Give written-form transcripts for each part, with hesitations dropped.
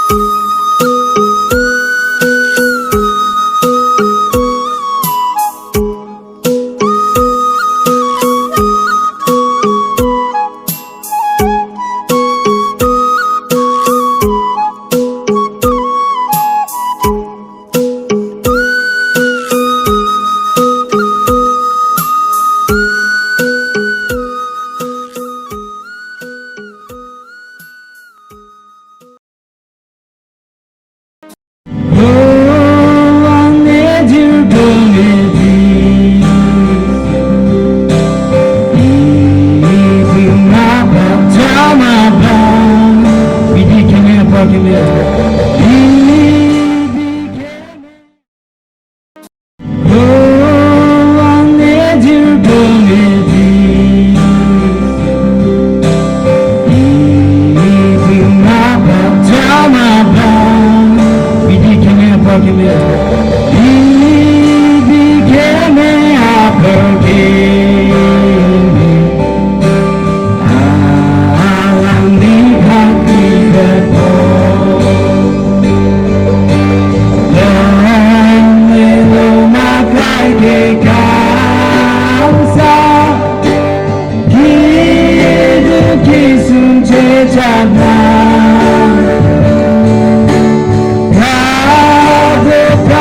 God the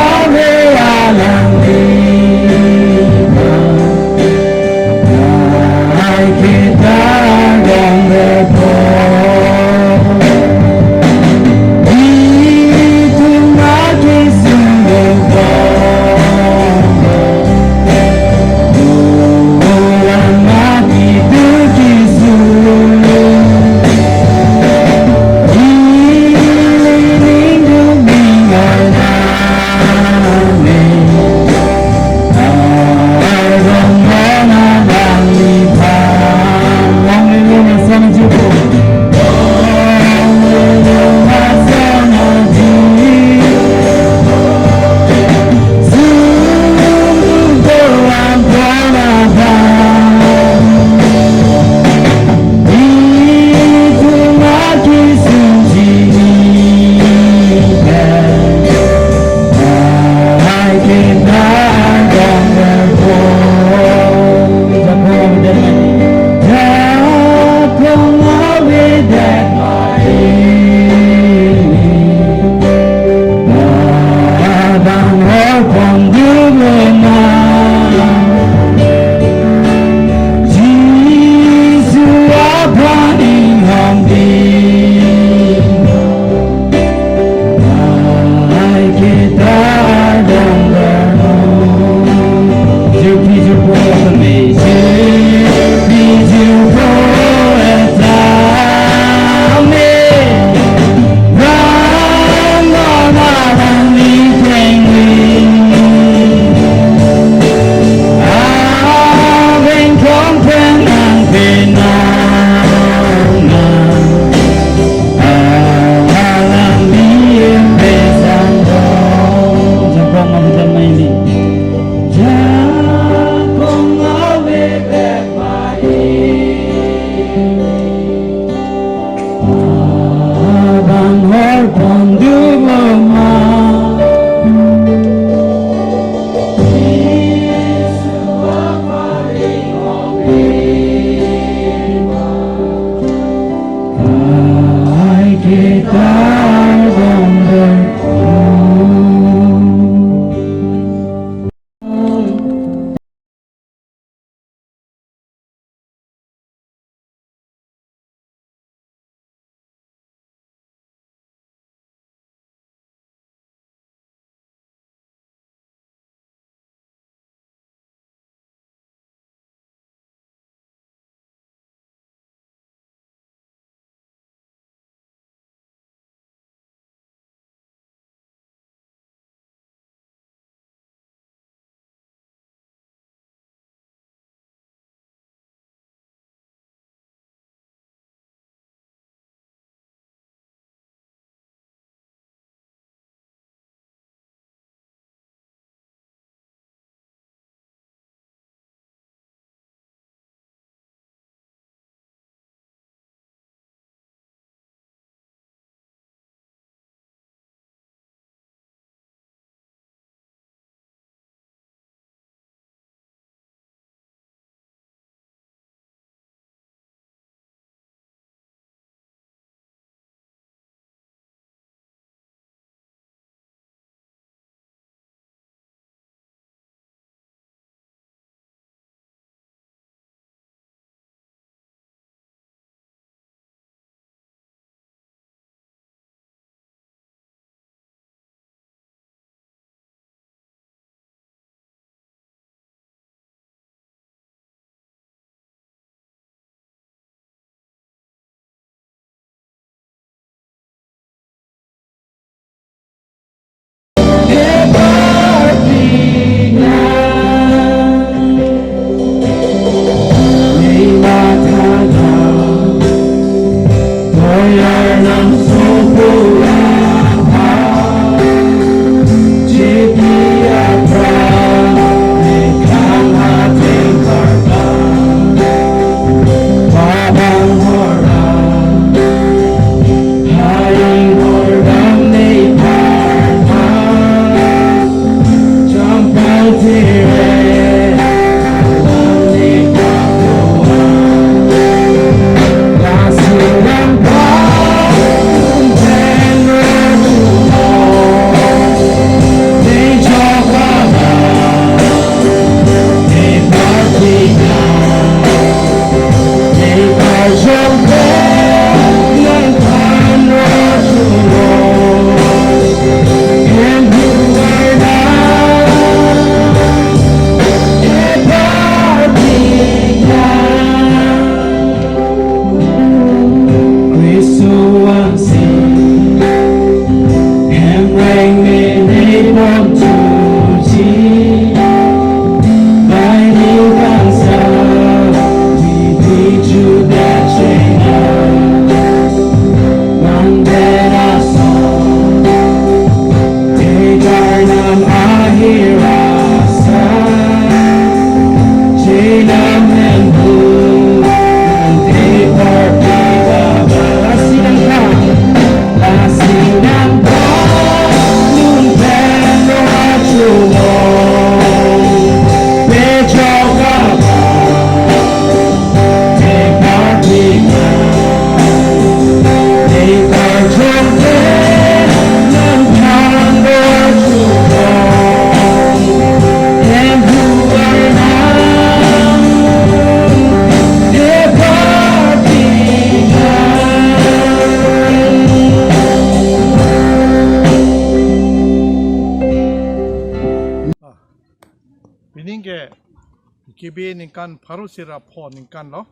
PKBA Ningkan Parusira po Ningkan lo.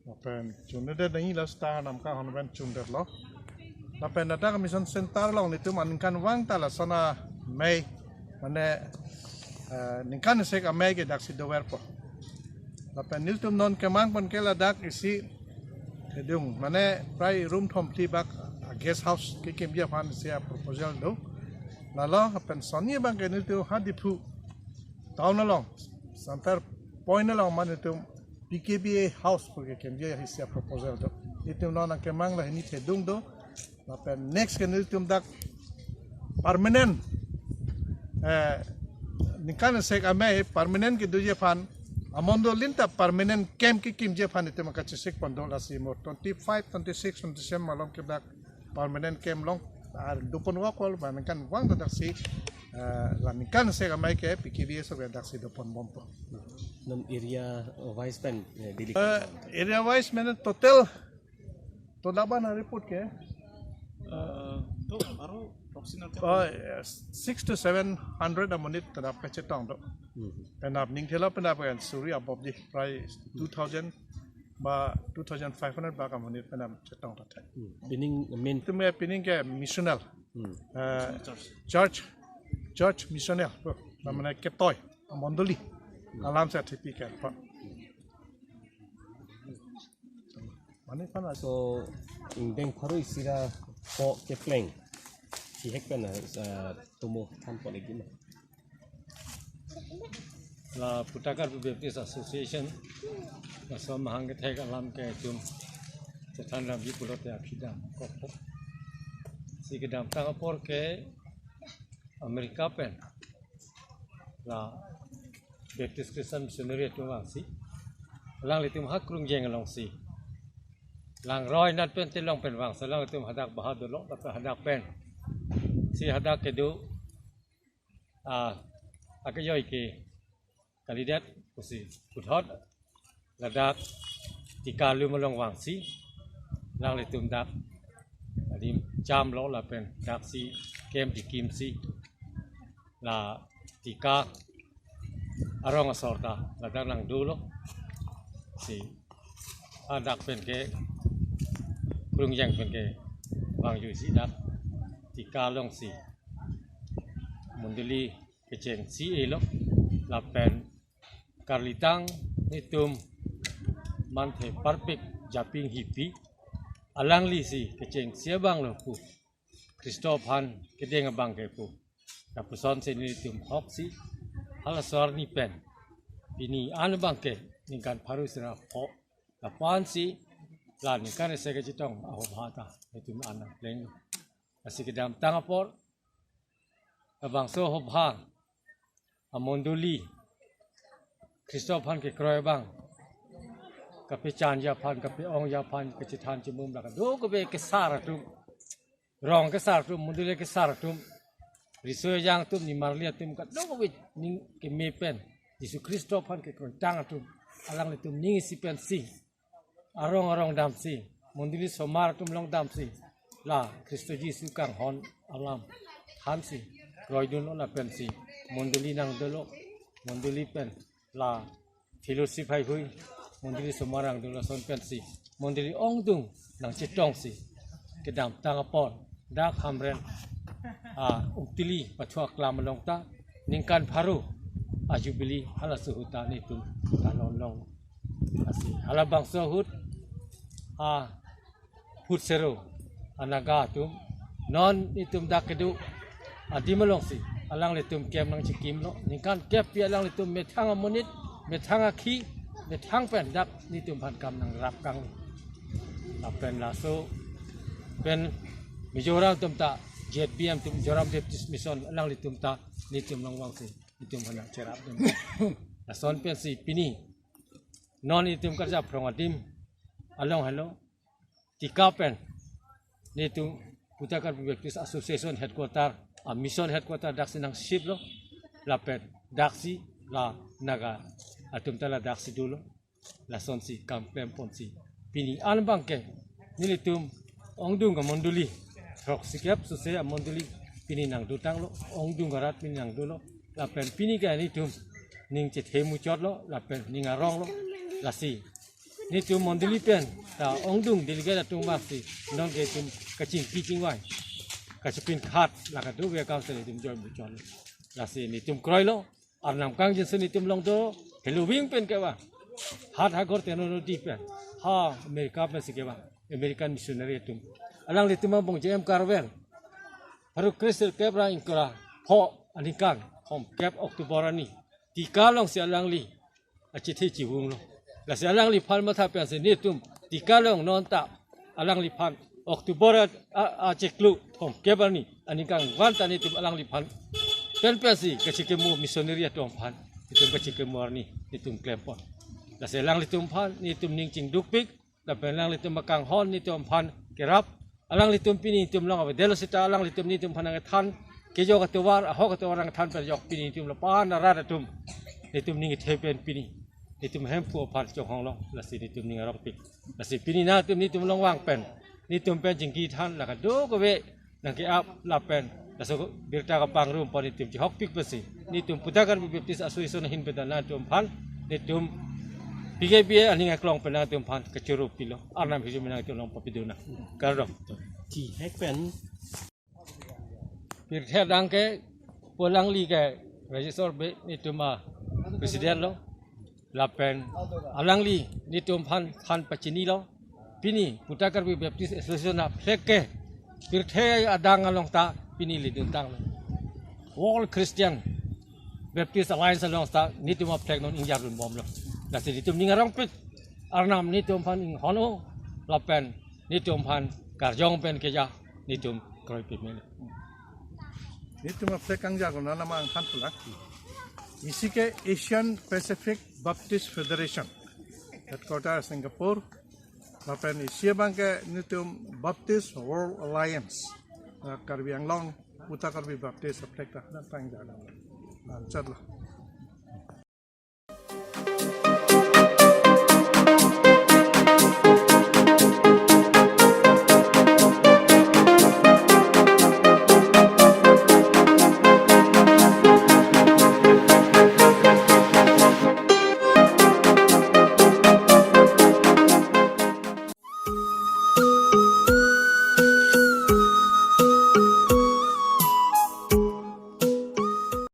Lapen chunde nai la star nam ka honben chunde lo. Lapen data mission center lo nitu Ningkan wang ta la sana Mei mane Ningkan Asek amei ke dak si dower po. Lapen niltum non kemang pon ke la dak isi hedung mane prai room thom ti bak guest house ke kem dia pan sia proposal do. Lalu apen soni bang ke niltu hadipu tahun long sampai poin long mana itu PKBA house pergi kemja hisia proposal tu itu nona kemang lah ini hedung tu tapi next kan itu dak permanent Ningkan Asek amei permanent ke dua pan amondo linta permanent camp ke kemja pan itu maka cesek pandol lasi mo 25, 26, 27 malam ke dak permanent camp long dupon wakol kan wang dak si Ningkan Asek amei ke PKBA sebagai dak si dupon bompo. Nam area wise pen area wise mana total berapa report ke? Tu baru approximately 600 to 700 a minute terdapat kecetong tu. Penap ning thela penap kan suri above di price 2000 ba 2500 ba ka minute penap cetong tu. Pining main tu me pining ke missional. Church missional. Namanya ketoy mondoli. Alam sertifikat pak. Mana kan so Ingdeng paru isira po kepleng si hekpen tumo tanpa lagi mah. La Putakar Baptist Association so mahang ke thek alam ke jum setan ram bi pulot ya phidam ko si kedam Singapore ke Amerika pen la Baptist Christian Missionary tu lang si lang litum hak krung jeng long si lang roi nat pen tilong pen wang salang litum hadak bahadur lo tak hadak pen si hadak kedu akayoy ke kandidat kusi puthot ladak tikalu melong wang si lang litum dak adim jam lo la pen dak si kem dikim si la tika arong asorta ladak nang dulu si adak pen ke krung yang pen ke wang yu si dak tika long si mundili keceng si elok la pen karlitang nitum manthe perfect japing hipi alang li si keceng siabang lo pu Kristophan kedeng abang ke pu kapuson sini nitum hok si halasor ni pen ini an bangke Ningkan Parusira po lapan si la Ningkan Asek jitong aho bhata itu an pleng asik kedam tangapor abang so ho bha amondoli Kristophan ke kroy bang kape chan ya phan kape ong ya phan ke chithan chimum la do ko be ke sar tu rong ke sar tu mondoli ke sar tu riso yang tu ni marlia tum ka do ko be ning ke me pen Yesu Kristophan ke kroy tang tu alang litum ning si pen si arong dam si mondoli somar tum long dam si la Kristo Yesu kang hon alam han si kroy dun la pen si mondoli nang dolo mondoli pen la fellowship hai hui mondoli somarang dolo son pen si mondoli ong dung nang chitong si kedam tangapon dak hamren uktili pachwa klam long ta Ningkan Paru ajubili hala suhuta ni tum talon long asi hala bang sohut put sero anaga tum non itum dak kedu adimalong si alang litum kem nang chikim lo Ningkan kep pi alang litum methang amonit methang akhi methang pen dak nitum phan kam nang rap kang la pen la so pen Mizoram tum ta JBM tum Mizoram Baptist Mission alang litum ta nitum long wang si nitum phana cerap tum la son pen si pini non nitum kerja prong adim along hello tika pen nitum Putakar Baptist Association headquarter mission headquarter dak sinang ship lo lapet daksi la naga atum tala daksi dulu la son si kampem pon si pini an bangke nilitum ongdung ka monduli rok sikap suse monduli pini nang dutang lo ongdung garat pini nang dulu lapen pini ka nitum ning che the mu chot lo la pen ning arong lo la si ni tu mon dili pen ta ong dung dili ga tu ma si non ke tum ka ching ki ching wai ka chpin khat la ka du ve ka se tum join mu chot la si ni tum kroi lo ar nam kang jin se ni tum long to helu wing pen ke ba hat ha gor te no di pen ha america pen se ke ba american missionary tum alang le tum bong jem karvel haru kristel kebra inkra ho anikan hom kep oktober ani tika long se alang li achi thi chi wung lo la se alang li phal ma tha pen se ni tum tika long non ta alang li phan oktober a cheklu hom kep ani anikan wan ta ni tum alang li phan pen pen si ka chi ke mu missionary atom phan tum ka chi ke mu ni tum klempon la se alang li tum phan ni tum ning ching duk pik la pen alang li tum makang hon ni tum phan kerap alang li tum pini tum long ave delo sita alang li tum ni tum phanang than ke jo ka tuwar ho ka tuwar ang than per jok pini tum la pa na ra tum ni tum ning the pen pini ni tum hem pu phan jok hong lo la si ni tum ning rok pik la si pini na tum ni tum long wang pen ni tum pen jing ki than la ka do ko ve nang ke ap la pen la so birta ka pang rum pa ni tum ji hok pik pasi ni tum putakan bibtis asuison hin pedana tum phan ni tum PKBA aning aklong pena tum phan kachurup pilo arnam hiju menang tum long papiduna karong chỉ hết bên pir the dang ke polang li ke register be ni tum presiden lo la pen alang li ni tum phan pachini lo pini putakar bi baptist association na flek ke pir the adang along ta pini li dun tang lo all christian baptist alliance along ta ni tum flek non injar run bom lo la si tum ningarong pik arnam ni tum phan ing hono la pen ni tum phan karjong pen ke ja ni tum kroi pit me ni tum flek kang ja ko na ma ang than pula isi ke Asian Pacific Baptist Federation headquarters Singapore la pen isia bang ke ni tum Baptist World Alliance karbi anglong uta karbi Baptist flek ta na tang ja na chat la